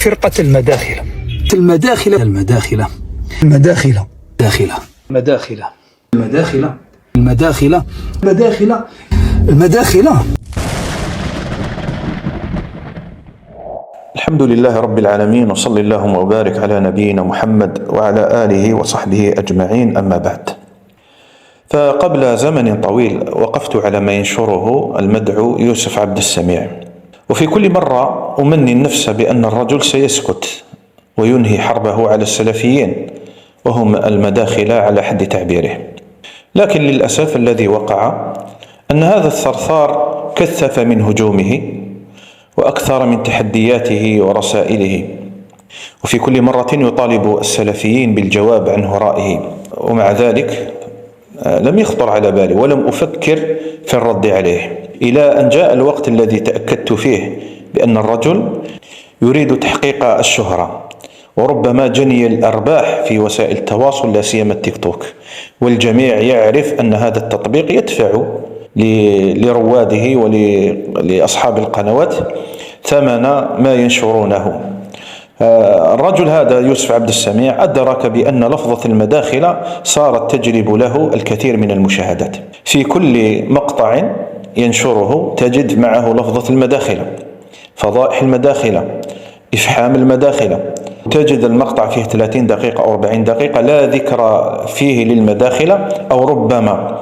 فرقة المداخلة. المداخلة المداخلة المداخلة داخلة مداخلة المداخلة المداخلة المداخلة المداخلة. الحمد لله رب العالمين، وصلى اللهم وبارك على نبينا محمد وعلى آله وصحبه أجمعين، أما بعد. فقبل زمن طويل وقفت على ما ينشره المدعو يوسف عبد السميع، وفي كل مرة أمني النفس بأن الرجل سيسكت وينهي حربه على السلفيين وهم المداخلة على حد تعبيره، لكن للأسف الذي وقع أن هذا الثرثار كثف من هجومه وأكثر من تحدياته ورسائله، وفي كل مرة يطالب السلفيين بالجواب عن هرائه، ومع ذلك لم يخطر على بالي ولم أفكر في الرد عليه، إلى أن جاء الوقت الذي تأكدت فيه بأن الرجل يريد تحقيق الشهرة، وربما جني الأرباح في وسائل التواصل لا سيما التيك توك، والجميع يعرف أن هذا التطبيق يدفع لرواده ولأصحاب القنوات ثمن ما ينشرونه. الرجل هذا يوسف عبد السميع أدرك بأن لفظة المداخلة صارت تجلب له الكثير من المشاهدات، في كل مقطع ينشره تجد معه لفظة المداخلة، فضائح المداخلة، إفحام المداخلة، تجد المقطع فيه 30 دقيقة أو 40 دقيقة لا ذكر فيه للمداخلة، أو ربما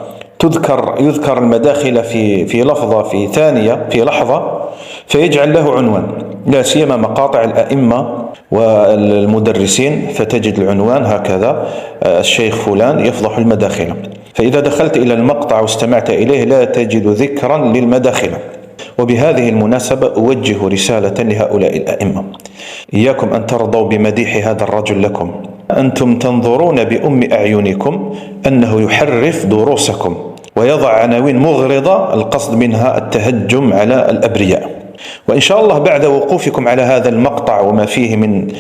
يذكر المداخلة في لفظة، في ثانية، في لحظة، فيجعل له عنوان، لا سيما مقاطع الأئمة والمدرسين، فتجد العنوان هكذا: الشيخ فلان يفضح المداخلة. فإذا دخلت إلى المقطع واستمعت إليه لا تجد ذكرا للمداخلة. وبهذه المناسبة أوجه رسالة لهؤلاء الأئمة: إياكم أن ترضوا بمديح هذا الرجل لكم، أنتم تنظرون بأم أعينكم أنه يحرف دروسكم ويضع عناوين مغرضة القصد منها التهجم على الأبرياء. وإن شاء الله بعد وقوفكم على هذا المقطع وما فيه من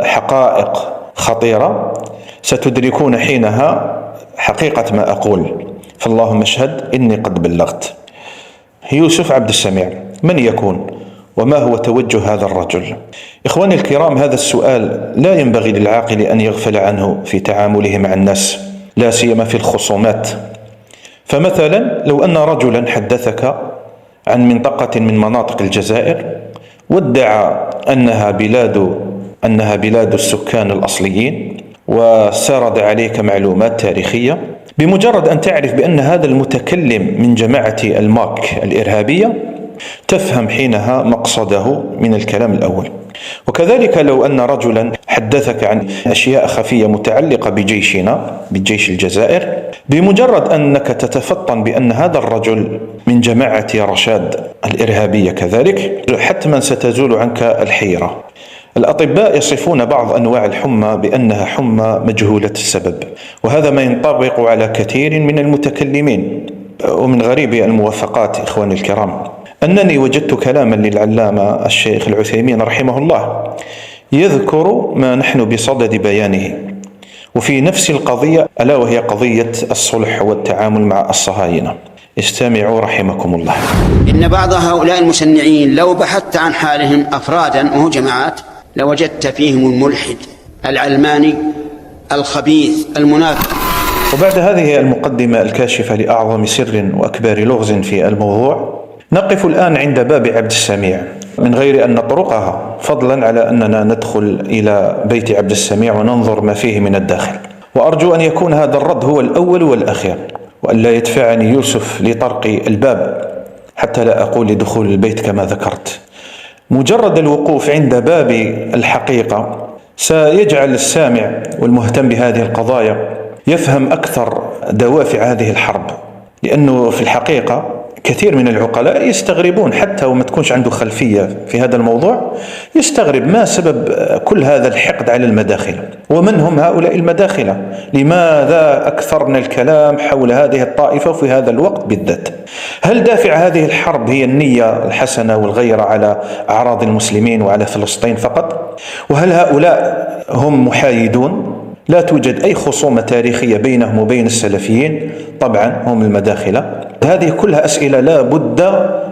حقائق خطيرة ستدركون حينها حقيقة ما أقول، فاللهم اشهد إني قد بلغت. يوسف عبد السميع من يكون؟ وما هو توجه هذا الرجل؟ إخواني الكرام، هذا السؤال لا ينبغي للعاقل أن يغفل عنه في تعامله مع الناس، لا سيما في الخصومات. فمثلا لو أن رجلا حدثك عن منطقة من مناطق الجزائر وادعى أنها بلاد السكان الأصليين، وسرد عليك معلومات تاريخية، بمجرد أن تعرف بأن هذا المتكلم من جماعة الماك الإرهابية تفهم حينها مقصده من الكلام الأول. وكذلك لو أن رجلا حدثك عن أشياء خفية متعلقة بجيشنا، بالجيش الجزائر، بمجرد أنك تتفطن بأن هذا الرجل من جماعة رشاد الإرهابية كذلك، حتما ستزول عنك الحيرة. الأطباء يصفون بعض أنواع الحمى بأنها حمى مجهولة السبب، وهذا ما ينطبق على كثير من المتكلمين. ومن غريب الموافقات إخواني الكرام أنني وجدت كلاما للعلامة الشيخ العثيمين رحمه الله يذكر ما نحن بصدد بيانه، وفي نفس القضية، ألا وهي قضية الصلح والتعامل مع الصهاينة. استمعوا رحمكم الله. إن بعض هؤلاء المشنعين لو بحثت عن حالهم أفرادا وهم جماعات لوجدت فيهم الملحد العلماني الخبيث المنافق. وبعد هذه المقدمة الكاشفة لأعظم سر وأكبر لغز في الموضوع، نقف الآن عند باب عبد السميع من غير أن نطرقها، فضلا على أننا ندخل إلى بيت عبد السميع وننظر ما فيه من الداخل. وأرجو أن يكون هذا الرد هو الأول والأخير، وأن لا يدفعني يوسف لطرق الباب، حتى لا أقول لدخول البيت كما ذكرت. مجرد الوقوف عند باب الحقيقة سيجعل السامع والمهتم بهذه القضايا يفهم أكثر دوافع هذه الحرب، لأنه في الحقيقة كثير من العقلاء يستغربون، حتى وما تكونش عنده خلفية في هذا الموضوع، يستغرب ما سبب كل هذا الحقد على المداخلة، ومن هم هؤلاء المداخلة، لماذا أكثرنا الكلام حول هذه الطائفة في هذا الوقت بالذات؟ هل دافع هذه الحرب هي النية الحسنة والغيرة على أعراض المسلمين وعلى فلسطين فقط؟ وهل هؤلاء هم محايدون؟ لا توجد أي خصومة تاريخية بينهم وبين السلفيين، طبعا هم المداخلة. هذه كلها أسئلة لا بد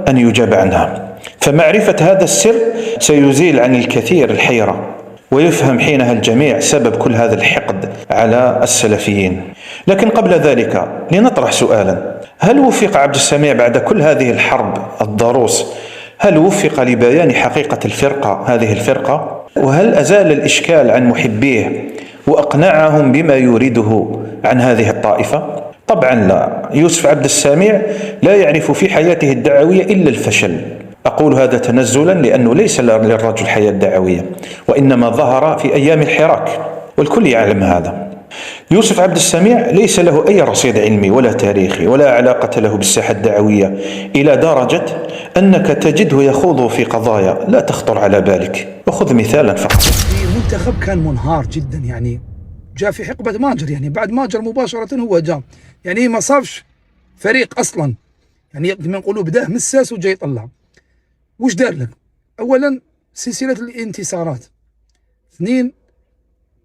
أن يجاب عنها. فمعرفة هذا السر سيزيل عن الكثير الحيرة، ويفهم حينها الجميع سبب كل هذا الحقد على السلفيين. لكن قبل ذلك لنطرح سؤالا: هل وفق عبد السميع بعد كل هذه الحرب الضروس، هل وفق لبيان حقيقة هذه الفرقة؟ وهل أزال الإشكال عن محبيه وأقنعهم بما يريده عن هذه الطائفة؟ طبعا لا. يوسف عبد السميع لا يعرف في حياته الدعوية إلا الفشل. أقول هذا تنزلا لأنه ليس للرجل حياة دعوية، وإنما ظهر في أيام الحراك، والكل يعلم هذا. يوسف عبد السميع ليس له أي رصيد علمي ولا تاريخي ولا علاقة له بالساحة الدعوية، إلى درجة أنك تجده يخوض في قضايا لا تخطر على بالك. وخذ مثالا فقط. المنتخب كان منهار جدا، يعني جاء في حقبة ماجر، يعني بعد ماجر مباشرة هو جاء، يعني ما صافش فريق أصلا، يعني يقدر نقولوا بداه مساس وجاي يطلع. وش دار لك؟ أولا سلسلة الانتصارات، 2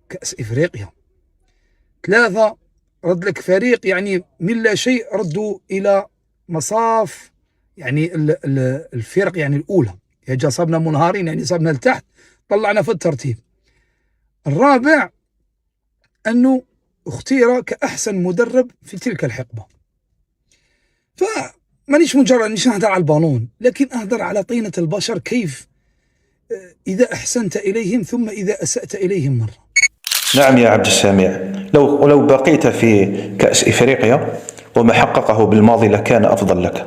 كأس إفريقيا، 3 رد لك فريق يعني من لا شيء ردوا إلى مصاف يعني الفرق يعني الأولى، يعني جا صابنا منهارين، يعني صابنا لتحت طلعنا في الترتيب. الرابع أنه اختير كأحسن مدرب في تلك الحقبة. فمانيش مجرد نيش نهدر على البالون، لكن أهدر على طينة البشر، كيف إذا أحسنت إليهم ثم إذا أسأت إليهم مرة. نعم يا عبد السميع، لو بقيت في كأس إفريقيا وما حققه بالماضي لكان أفضل لك.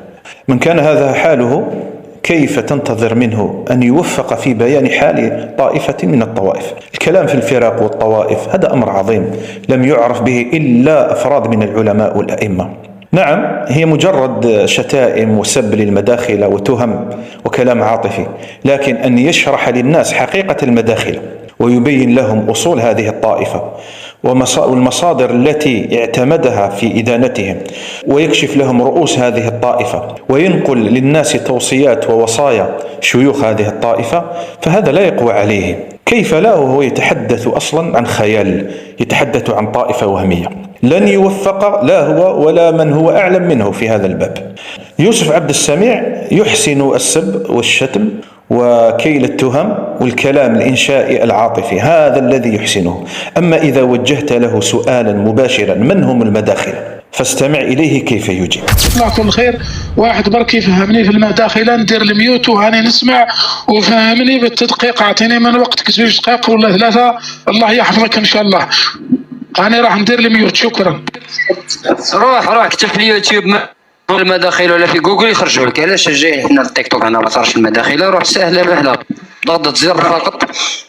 من كان هذا حاله كيف تنتظر منه أن يوفق في بيان حال طائفة من الطوائف؟ الكلام في الفرق والطوائف هذا أمر عظيم لم يعرف به إلا أفراد من العلماء والأئمة. نعم، هي مجرد شتائم وسب للمداخلة وتهم وكلام عاطفي، لكن أن يشرح للناس حقيقة المداخلة ويبين لهم أصول هذه الطائفة والمصادر التي اعتمدها في إدانتهم، ويكشف لهم رؤوس هذه الطائفة، وينقل للناس توصيات ووصايا شيوخ هذه الطائفة، فهذا لا يقوى عليه. كيف لا وهو يتحدث أصلا عن خيال، يتحدث عن طائفة وهمية؟ لن يوفق لا هو ولا من هو أعلم منه في هذا الباب. يوسف عبد السميع يحسن السب والشتم وكيل التهم والكلام الإنشائي العاطفي، هذا الذي يحسنه. أما إذا وجهت له سؤالا مباشرا: من هم المداخلة؟ فاستمع إليه كيف يجيب. الله كل خير. واحد بركي فهمني في المداخلة، ندير الميوت وهاني نسمع، وفهمني بالتدقيق، أعطيني من وقتك 2 دقائق ولا 3، الله يحفظك إن شاء الله. أنا راح ندير الميوت. شكرا. روح اكتب في اليوتيوب المداخل ولا في جوجل يخرجوا لك. علاش جاي حنا التيك توك انا ما صارش المداخله؟ روح سهله بحلا، ضغط زر فقط،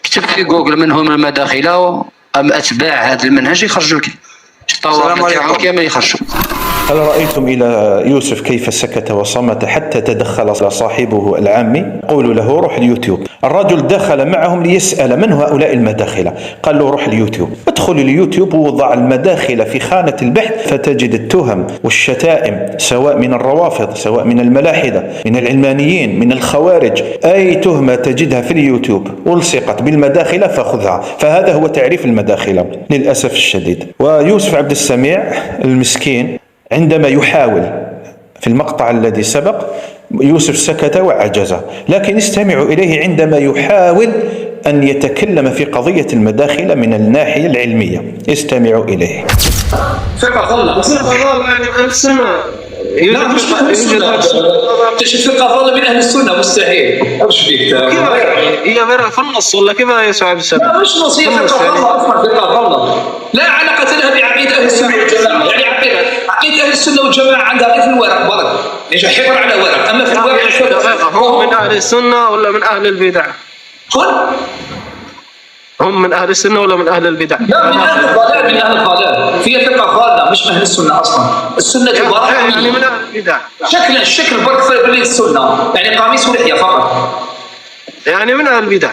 كتب في جوجل من هم المداخله ام اتباع هذا المنهج يخرجوا لك. السلام عليكم. كامل يخرجوا. هل رأيتم إلى يوسف كيف سكت وصمت حتى تدخل صاحبه العامي؟ قولوا له روح اليوتيوب. الرجل دخل معهم ليسأل من هؤلاء المداخلة، قال له روح اليوتيوب. ادخل اليوتيوب ووضع المداخلة في خانة البحث، فتجد التهم والشتائم سواء من الروافض، سواء من الملاحدة، من العلمانيين، من الخوارج، أي تهمة تجدها في اليوتيوب والصقت بالمداخلة فخذها. فهذا هو تعريف المداخلة للأسف الشديد. ويوسف عبد السميع المسكين عندما يحاول في المقطع الذي سبق، يوسف سكت وعجز، لكن استمعوا إليه عندما يحاول أن يتكلم في قضية المداخلة من الناحية العلمية. استمعوا إليه. فرقة لا مش من أهل السنة. تشوف فرقة ضالة من أهل السنة مستحيل. أوش فيك؟ هي فرقة في النص ولا كيف يا سعد السبب؟ لا مش نص، هي فرقة ضالة. فرقة ضالة لا علاقة لها بعقيدة أهل السنة والجماعة. يعني عقيدة أهل السنة والجماعة عندها في الورق ورق، يعني حبر على ورق. أما في الورق هم من أهل السنة ولا من أهل البدع؟ هم من أهل السنة ولا من أهل البدع؟ لا من أهل الضلال، من أهل الضلال. هي فرقة ضالة مش أهل السنة أصلا. السنة بركة يعني من أهل البدع. الشكل بركة في السنة، يعني قميص ولحية فقط. يعني من أهل البدع.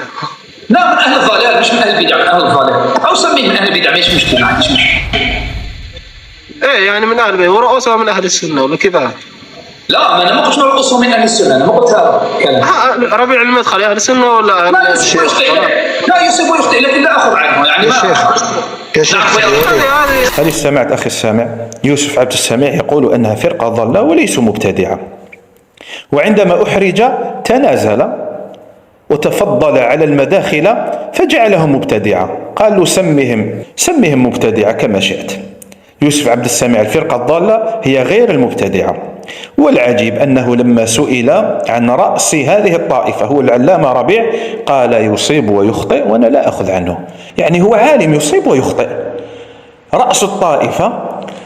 لا من أهل الضلال مش من أهل البدع، من أهل الضلال. أو سميه من أهل البدع، مش مشكلة، ما عنديش مشكلة. إيه يعني من أهل البدع ورؤوسها من أهل السنة ولا كيف؟ لا ما أنا ما قلت رؤوسهم من أهل السنة، أنا ما قلت هذا الكلام. ربيع المدخلي أهل السنة ولا أهل الشيخ؟ لا يسب ويخطئ، لكن لا أخذ عنه يعني ما. يا شيخ هل استمعت أخي السامع؟ يوسف عبد السميع يقول أنها فرقة ضالة وليسوا مبتدعة. وعندما أحرج تنازل وتفضل على المداخلة فجعلهم مبتدعة. قال له سمهم مبتدعة كما شئت. يوسف عبد السميع الفرقة الضالة هي غير المبتدعة. والعجيب أنه لما سئل عن رأس هذه الطائفة هو العلامة ربيع قال يصيب ويخطئ وأنا لا أخذ عنه. يعني هو عالم يصيب ويخطئ. رأس الطائفة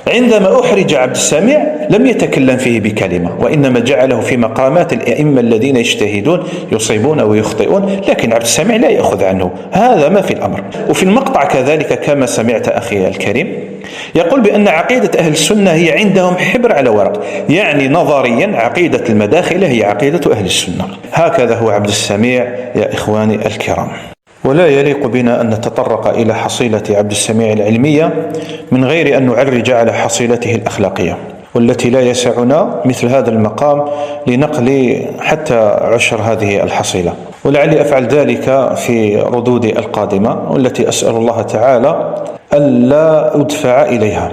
عندما أحرج عبد السميع لم يتكلم فيه بكلمة، وإنما جعله في مقامات الأئمة الذين يجتهدون يصيبون ويخطئون، لكن عبد السميع لا يأخذ عنه. هذا ما في الأمر. وفي المقطع كذلك كما سمعت أخي الكريم يقول بأن عقيدة أهل السنة هي عندهم حبر على ورق، يعني نظريا عقيدة المداخلة هي عقيدة أهل السنة. هكذا هو عبد السميع يا إخواني الكرام. ولا يليق بنا أن نتطرق إلى حصيلة عبد السميع العلمية من غير أن نعرج على حصيلته الأخلاقية، والتي لا يسعنا مثل هذا المقام لنقل حتى عشر هذه الحصيلة، ولعلي أفعل ذلك في ردودي القادمة، والتي أسأل الله تعالى ألا أدفع إليها،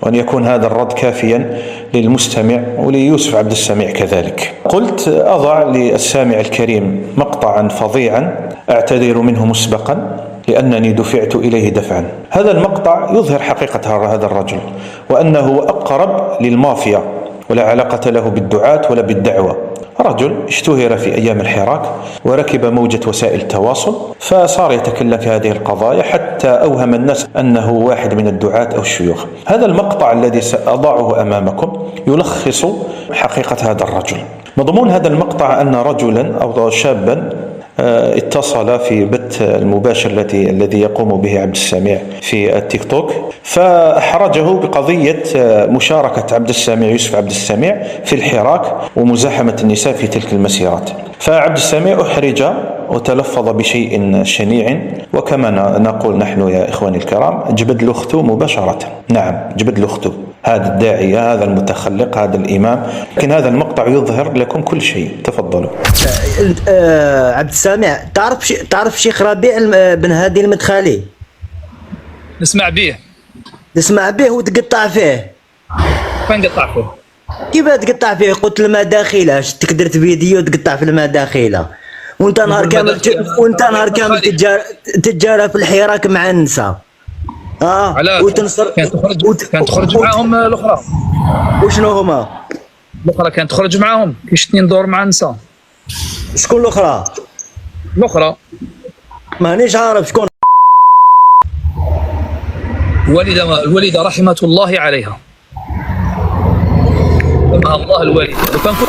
وأن يكون هذا الرد كافيا للمستمع وليوسف عبد السميع كذلك. قلت أضع للسامع الكريم مقطعا فظيعا أعتذر منه مسبقا لأنني دفعت إليه دفعا. هذا المقطع يظهر حقيقة هذا الرجل، وأنه أقرب للمافيا ولا علاقة له بالدعاة ولا بالدعوة. رجل اشتهر في أيام الحراك وركب موجة وسائل التواصل، فصار يتكلم في هذه القضايا حتى أوهم الناس أنه واحد من الدعاة أو الشيوخ. هذا المقطع الذي سأضعه أمامكم يلخص حقيقة هذا الرجل. مضمون هذا المقطع أن رجلا أو شابا اتصل في بث المباشر الذي يقوم به عبد السميع في التيك توك، فأحرجه بقضية مشاركة عبد السميع يوسف عبد السميع في الحراك ومزاحمة النساء في تلك المسيرات. فعبد السميع أحرج وتلفظ بشيء شنيع، وكما نقول نحن يا إخواني الكرام جبد لأخته مباشرة. نعم جبد لأخته، هذا الداعية، هذا المتخلق، هذا الإمام. لكن هذا المقطع يظهر لكم كل شيء. تفضلوا. عبد السميع، تعرف شيخ ربيع بن هادي المدخلي؟ نسمع به وتقطع فيه. فين قطع فيه؟ كيف تقطع فيه؟ قلت المداخلة، شتك درت فيديو تقطع في المداخلة، وانت نهار كامل تتجارى في الحراك مع النساء. وتنصر كانت تخرج معاهم الاخرى. وشنو هما؟ الاخرى كانت تخرج معاهم كاش 2 دور مع النساء. شكون الاخرى؟ مانيش عارف شكون. الوالده رحمه الله عليها، رحمها الله الوالده.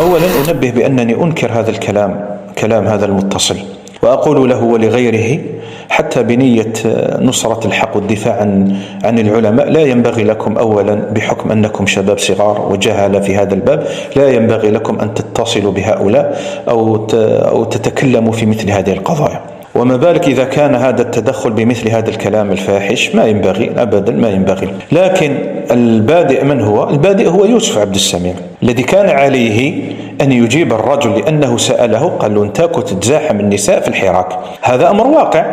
اولا انبه بانني انكر هذا كلام هذا المتصل، وأقول له ولغيره حتى بنية نصرة الحق والدفاع عن العلماء لا ينبغي لكم أولا بحكم أنكم شباب صغار وجهلة في هذا الباب، لا ينبغي لكم أن تتصلوا بهؤلاء أو تتكلموا في مثل هذه القضايا. وما بالك إذا كان هذا التدخل بمثل هذا الكلام الفاحش، ما ينبغي أبدا، ما ينبغي. لكن البادئ من هو؟ البادئ هو يوسف عبد السميع الذي كان عليه أن يجيب الرجل لأنه سأله، قال له أنت كنت تزاحم النساء في الحراك. هذا أمر واقع،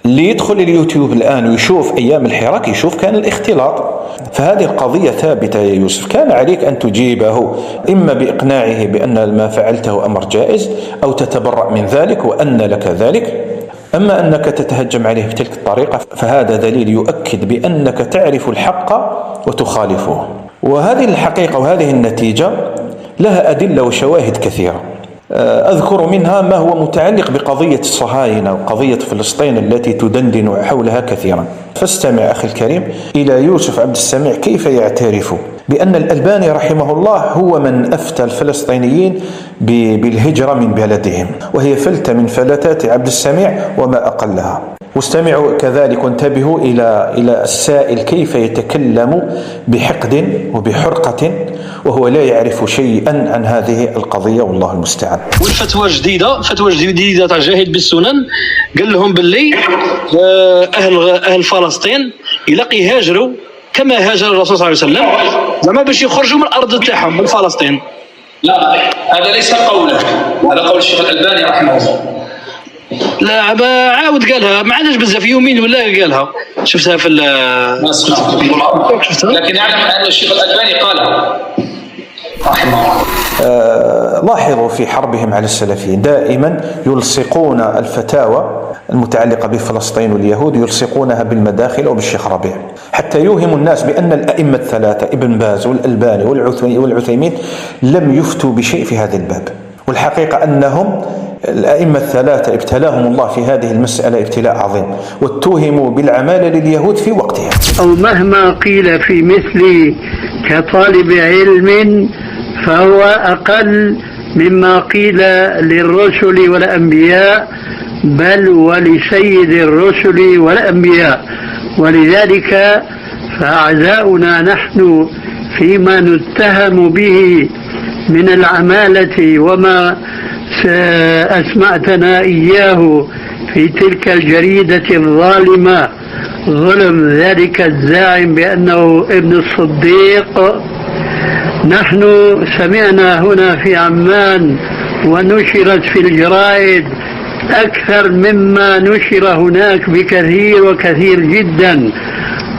اللي يدخل اليوتيوب الآن ويشوف أيام الحراك يشوف كان الاختلاط. فهذه القضية ثابتة يا يوسف، كان عليك أن تجيبه إما بإقناعه بأن ما فعلته أمر جائز أو تتبرأ من ذلك وأن لك ذلك. أما أنك تتهجم عليه بتلك الطريقة فهذا دليل يؤكد بأنك تعرف الحق وتخالفه. وهذه الحقيقة وهذه النتيجة لها أدلة وشواهد كثيرة، أذكر منها ما هو متعلق بقضية الصهاينة وقضية فلسطين التي تدندن حولها كثيرا. فاستمع أخي الكريم إلى يوسف عبد السميع كيف يعترف بأن الألباني رحمه الله هو من أفتى الفلسطينيين بالهجرة من بلدهم، وهي فلتة من فلتات عبد السميع وما أقلها. واستمعوا كذلك وانتبهوا إلى السائل كيف يتكلم بحقد وبحرقة وهو لا يعرف شيئا عن هذه القضية، والله المستعان. والفتوى جديدة تاع جاهد بالسنن قال لهم باللي أهل فلسطين يلاقي يهاجروا كما هاجر الرسول صلى الله عليه وسلم، زعما باش يخرجوا من الأرض تاعهم من فلسطين. لا، هذا ليس قوله، هذا قول الشيخ الألباني رحمه الله. لا عاود قالها، ما عندناش بزاف يومين ولا قالها، شفتها في لكن يعلم أن الشيخ الألباني قالها رحمه الله. لاحظوا في حربهم على السلفيين دائما يلصقون الفتاوى المتعلقة بفلسطين واليهود يلصقونها بالمداخل وبالشيخ ربيع، حتى يوهم الناس بأن الأئمة الثلاثة ابن باز والألباني والعثيمين لم يفتوا بشيء في هذا الباب. والحقيقة أنهم الأئمة الثلاثة ابتلاهم الله في هذه المسألة ابتلاء عظيم، واتهموا بالعمالة لليهود في وقتها. أو مهما قيل في مثلي كطالب علم فهو أقل مما قيل للرسل والأنبياء، بل ولسيد الرسل والأنبياء. ولذلك فأعداؤنا نحن فيما نتهم به من العمالة وما أسمعتنا إياه في تلك الجريدة الظالمة، ظلم ذلك الزاعم بأنه ابن الصديق. نحن سمعنا هنا في عمان ونشرت في الجرائد أكثر مما نشر هناك بكثير وكثير جدا،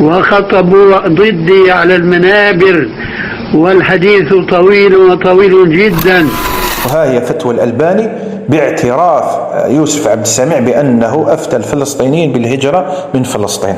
وخطبوا ضدي على المنابر، والحديث طويل وطويل جدا. وها هي فتوى الألباني باعتراف يوسف عبد السميع بأنه أفتى الفلسطينيين بالهجرة من فلسطين.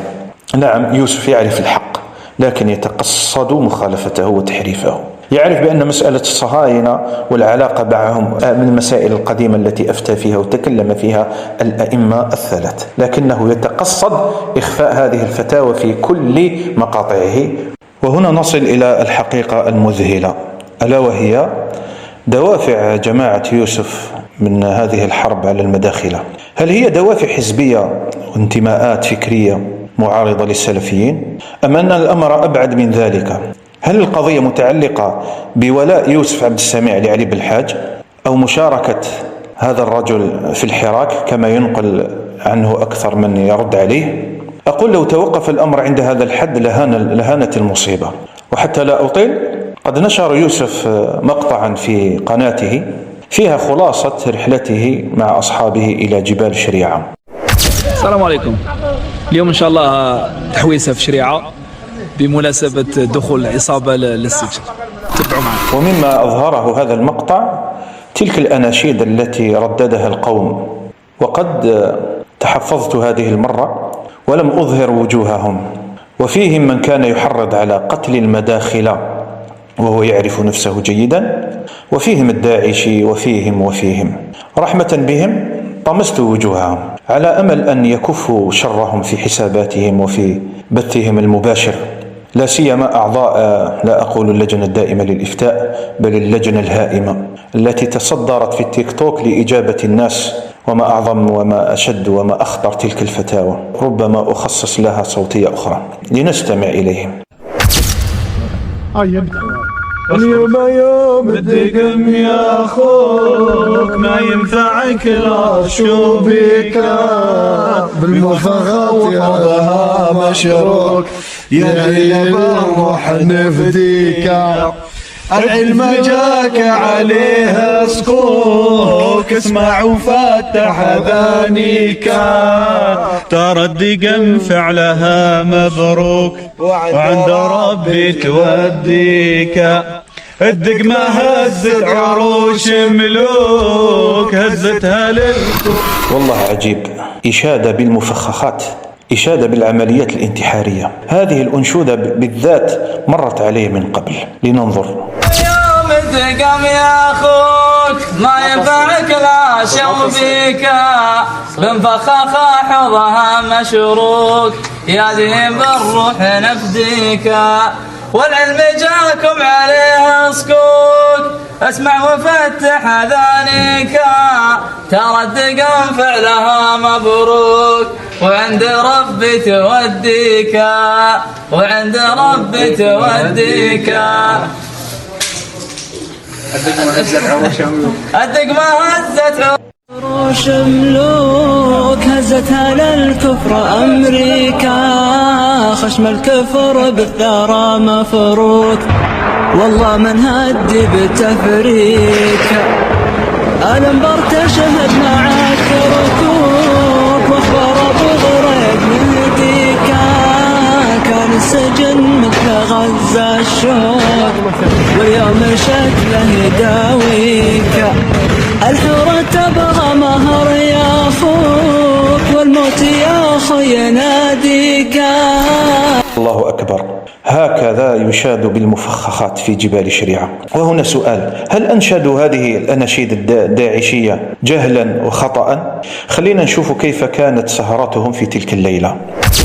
نعم، يوسف يعرف الحق لكن يتقصد مخالفته وتحريفه. يعرف بأن مسألة الصهاينة والعلاقة معهم من المسائل القديمة التي أفتى فيها وتكلم فيها الأئمة الثلاث، لكنه يتقصد إخفاء هذه الفتاوى في كل مقاطعه. وهنا نصل إلى الحقيقة المذهلة، ألا وهي دوافع جماعة يوسف من هذه الحرب على المداخلة. هل هي دوافع حزبية وانتماءات فكرية معارضة للسلفيين، أم أن الأمر أبعد من ذلك؟ هل القضية متعلقة بولاء يوسف عبد السميع لعلي بالحاج، أو مشاركة هذا الرجل في الحراك كما ينقل عنه أكثر من يرد عليه؟ أقول لو توقف الأمر عند هذا الحد لهانت المصيبة. وحتى لا أطيل، قد نشر يوسف مقطعا في قناته فيها خلاصة رحلته مع أصحابه إلى جبال شريعة. السلام عليكم. اليوم إن شاء الله تحويسة في شريعة بمناسبة دخول عصابة للسجن. تبعوا معنا. ومما أظهره هذا المقطع تلك الأناشيد التي رددها القوم، وقد تحفظت هذه المرة ولم أظهر وجوههم. وفيهم من كان يحرض على قتل المداخلة وهو يعرف نفسه جيدا، وفيهم الداعشي، وفيهم رحمة بهم طمست وجوههم على أمل أن يكفوا شرهم في حساباتهم وفي بثهم المباشر، لا سيما أعضاء لا أقول اللجنة الدائمة للإفتاء بل اللجنة الهائمة التي تصدرت في التيك توك لإجابة الناس. وما أعظم وما أشد وما أخطر تلك الفتاوى، ربما أخصص لها صوتية أخرى لنستمع إليهم. اليوم يوم الدقم يا أخوك، ما ينفعك لا شوبك بالمفخات وحظها مشروك، يا غيب الروح نفديك، العلم جاك عليه سكوك، اسمع وفتح اذانيك، ترى الدقم فعلها مبروك، وعند ربي توديك، الدقمة هزت عروش ملوك، هزتها والله عجيب، إشادة بالمفخخات، إشادة بالعمليات الانتحارية. هذه الأنشودة بالذات مرت عليه من قبل، لننظر. يوم الدقم يا أخوك، ما ينفعك لا شوفيك، بنفخخة حظها مشروك، يا ذهب الروح نفديك، والعلم جاكم عليه سكوك، اسمع وفتح اذانيك، ترى الدقم فعلها مبروك، وعند ربي توديك، وعند ربي توديك. الدقمة هزت عروش ملوك، هزتها للكفر أمريكا، خشم الكفر بالثرى مفروك، والله من هدي بتفريك، الانبر تشهد معك ركوك، واخبار ابو غريب نهديك، كان السجن مثل غزة الشوك، يوم شكله يداويك. الحورة تبغى مهر يا أخوك والموت يا أخوي يناديك. الله أكبر. هكذا يشاد بالمفخخات في جبال شريعة. وهنا سؤال: هل أنشدوا هذه الأناشيد الداعشية جهلا وخطأ؟ خلينا نشوف كيف كانت سهراتهم في تلك الليلة.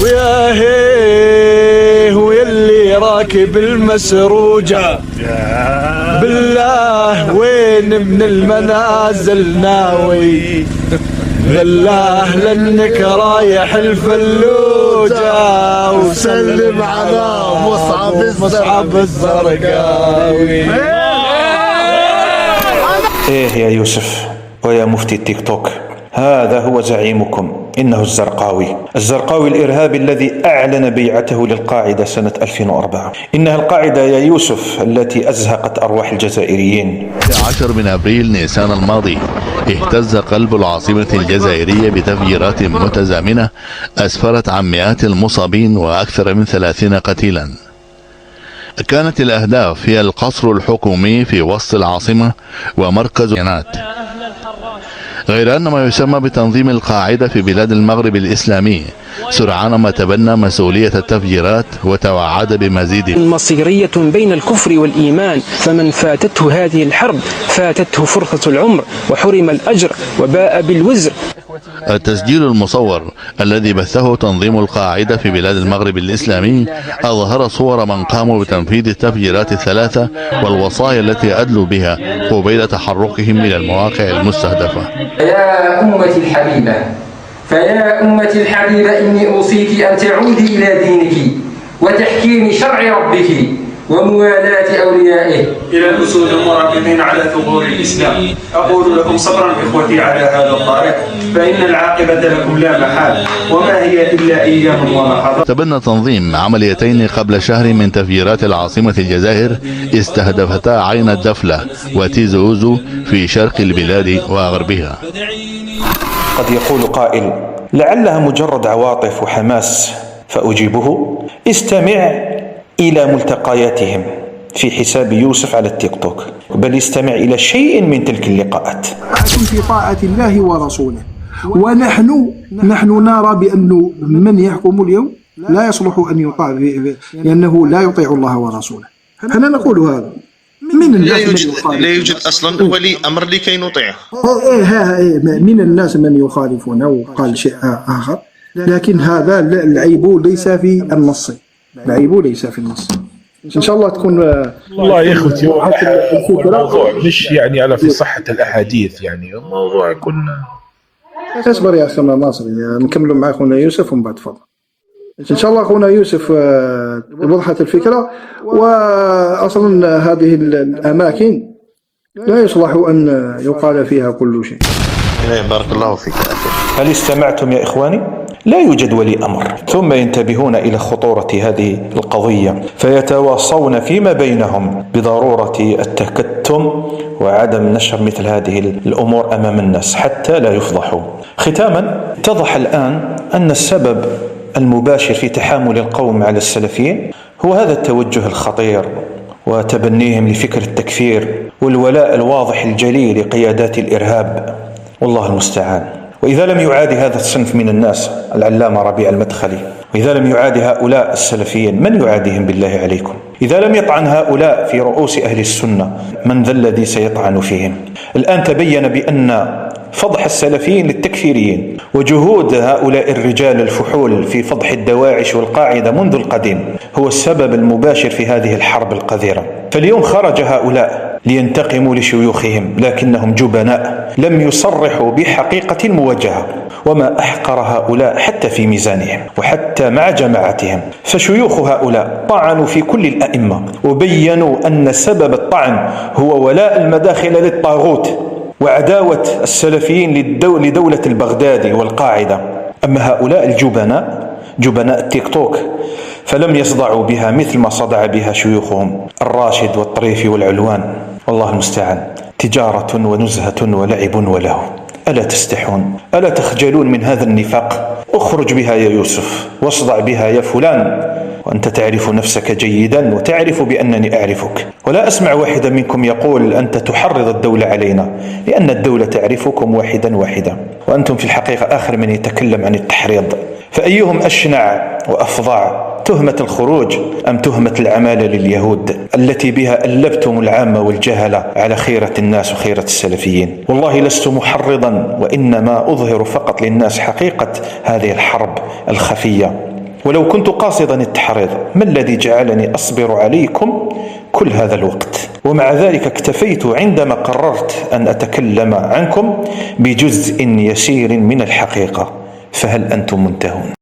ويا هيه ويلي راكب المسروجة، بالله وين من المنازل ناوي، بالله لانك رايح الفلوجة وسلم على مصعب الزرقاوي. ايه يا يوسف ويا مفتي التيك توك، هذا هو زعيمكم، إنه الزرقاوي الإرهابي الذي أعلن بيعته للقاعدة سنة 2004. إنها القاعدة يا يوسف التي أزهقت أرواح الجزائريين. 10 من أبريل نيسان الماضي اهتز قلب العاصمة الجزائرية بتفجيرات متزامنة أسفرت عن مئات المصابين وأكثر من 30 قتيلا. كانت الأهداف هي القصر الحكومي في وسط العاصمة ومركز الجنات، غير أن ما يسمى بتنظيم القاعدة في بلاد المغرب الإسلامي سرعان ما تبنى مسؤولية التفجيرات وتوعد بمزيد. مصيرية بين الكفر والإيمان، فمن فاتته هذه الحرب فاتته فرصة العمر وحرم الأجر وباء بالوزر. التسجيل المصور الذي بثه تنظيم القاعدة في بلاد المغرب الإسلامي أظهر صور من قاموا بتنفيذ التفجيرات الثلاثة والوصايا التي أدلوا بها قبيل تحركهم إلى المواقع المستهدفة. يا أمتي الحبيبة، فيا أمتي الحبيبة، إني أوصيك أن تعودي إلى دينك وتحكيم شرع ربك وموالاة أوليائه. إلى الأسود المراقبين على ثغور الإسلام، أقول لكم صبرا إخوتي على هذا الطريق، فإن العاقبة لكم لا محال، وما هي إلا أيام ولحظات. تبنى تنظيم عمليتين قبل شهر من تفجيرات العاصمة الجزائر استهدفتا عين الدفلة وتيزو أوزو في شرق البلاد وغربها. قد يقول قائل: لعلها مجرد عواطف وحماس، فأجيبه: استمع إلى ملتقياتهم في حساب يوسف على التيك توك، بل استمع إلى شيء من تلك اللقاءات. في طاعة الله ورسوله، ونحن نرى بأن من يحكم اليوم لا يصلح أن يطاع لأنه لا يطيع الله ورسوله. أنا نقول هذا من الناس لا يوجد أصلا ولي أمر لكي نطيعه. من الناس من يخالفون وقال شيء آخر، لكن هذا العيب ليس في النص، العيب ليس في النص. إن شاء الله تكون. والله يا إخوتي الموضوع مش يعني على في صحة الأحاديث، يعني الموضوع كنا. اصبر يا أخونا ناصر، نكملوا مع أخونا يوسف ومن بعد تفضل. إن شاء الله أخونا يوسف وضحت الفكرة. وأصلا هذه الأماكن لا يصلح أن يقال فيها كل شيء. بارك الله فيك. هل استمعتم يا إخواني؟ لا يوجد ولي أمر، ثم ينتبهون إلى خطورة هذه القضية فيتواصون فيما بينهم بضرورة التكتم وعدم نشر مثل هذه الأمور أمام الناس حتى لا يفضحوا. ختاما، اتضح الآن أن السبب المباشر في تحامل القوم على السلفيين هو هذا التوجه الخطير وتبنيهم لفكر التكفير والولاء الواضح الجلي لقيادات الإرهاب، والله المستعان. وإذا لم يعادي هذا الصنف من الناس العلامة ربيع المدخلي، وإذا لم يعادي هؤلاء السلفيين، من يعاديهم بالله عليكم؟ إذا لم يطعن هؤلاء في رؤوس أهل السنة، من ذا الذي سيطعن فيهم؟ الآن تبين بأن فضح السلفيين للتكفيريين وجهود هؤلاء الرجال الفحول في فضح الدواعش والقاعدة منذ القديم هو السبب المباشر في هذه الحرب القذرة. فاليوم خرج هؤلاء لينتقموا لشيوخهم، لكنهم جبناء لم يصرحوا بحقيقة موجهة، وما أحقر هؤلاء حتى في ميزانهم وحتى مع جماعتهم. فشيوخ هؤلاء طعنوا في كل الأئمة وبينوا أن سبب الطعن هو ولاء المداخل للطاغوت وعداوة السلفيين لدولة البغدادي والقاعدة. أما هؤلاء الجبناء، جبناء التيك توك، فلم يصدعوا بها مثل ما صدع بها شيوخهم الراشد والطريفي والعلوان، والله المستعان. تجارة ونزهة ولعب ولهو. ألا تستحون؟ ألا تخجلون من هذا النفاق؟ اخرج بها يا يوسف، واصدع بها يا فلان، وأنت تعرف نفسك جيدا وتعرف بأنني أعرفك، ولا أسمع واحدا منكم يقول أنت تحرض الدولة علينا، لأن الدولة تعرفكم واحدا واحدا، وأنتم في الحقيقة آخر من يتكلم عن التحريض. فأيهم أشنع وأفظع، تهمة الخروج أم تهمة العمالة لليهود التي بها ألبتم العامة والجهلة على خيرة الناس وخيرة السلفيين؟ والله لست محرضا، وإنما أظهر فقط للناس حقيقة هذه الحرب الخفية. ولو كنت قاصدا التحريض ما الذي جعلني أصبر عليكم كل هذا الوقت؟ ومع ذلك اكتفيت عندما قررت أن أتكلم عنكم بجزء يسير من الحقيقة، فهل أنتم منتهون؟